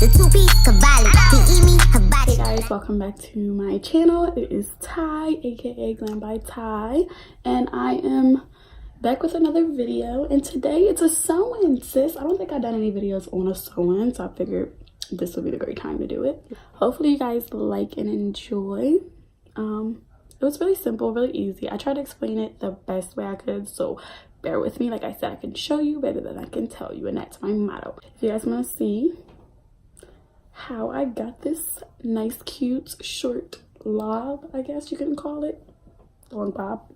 The two-piece cavalry. He eat me, her body. Hey guys, welcome back to my channel. It is Ty, aka glambytai, and I am back with another video. And today it's a sew-in, sis. I don't think I've done any videos on a sew-in, so I figured this would be the great time to do it. Hopefully you guys like and enjoy. It was really simple, really easy. I tried to explain it the best way I could, so bear with me. Like I said, I can show you better than I can tell you, and that's my motto. If you guys want to see how I got this nice, cute, short lob, I guess you can call it, long bob,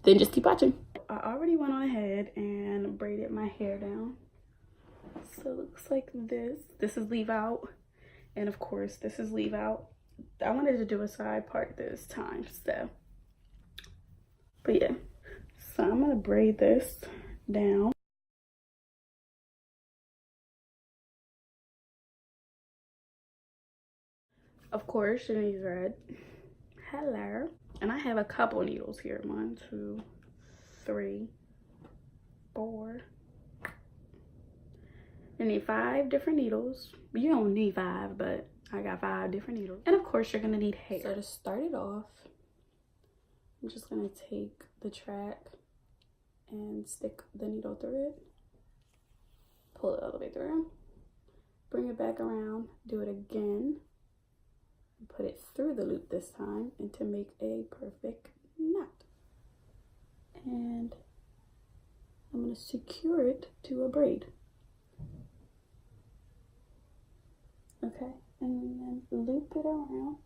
then just keep watching. I already went on ahead and braided my hair down. So it looks like this. This is leave out, and of course this is leave out. I wanted to do a side part this time, so, but yeah. So I'm gonna braid this down. Of course, you need red. Hello. And I have a couple needles here. 1, 2, 3, 4. You need 5 different needles. You don't need 5, but I got 5 different needles. And of course, you're gonna need hair. So to start it off, I'm just gonna take the track and stick the needle through it. Pull it all the way through. Bring it back around. Do it again. Put it through the loop this time, and to make a perfect knot. And I'm going to secure it to a braid. Okay, and then loop it around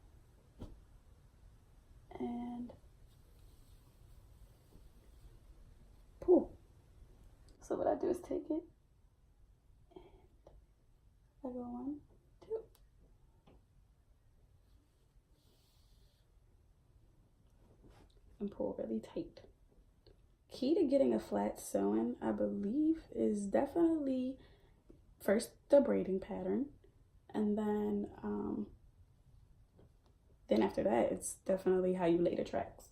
and pull. So what I do is take it and I go 1, 2. And pull really tight. Key to getting a flat sewing, I believe, is definitely first the braiding pattern, and then after that it's definitely how you lay the tracks.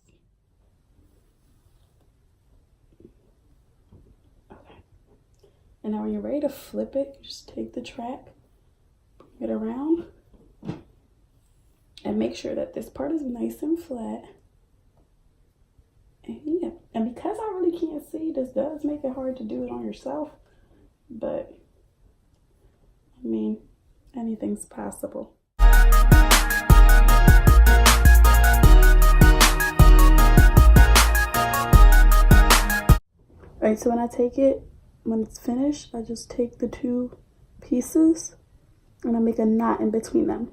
Okay, and now when you're ready to flip it, you just take the track, bring it around, and make sure that this part is nice and flat. And yeah, and because I really can't see, this does make it hard to do it on yourself, but I mean, anything's possible. Alright, so when I take it, when it's finished, I just take the 2 pieces and I make a knot in between them.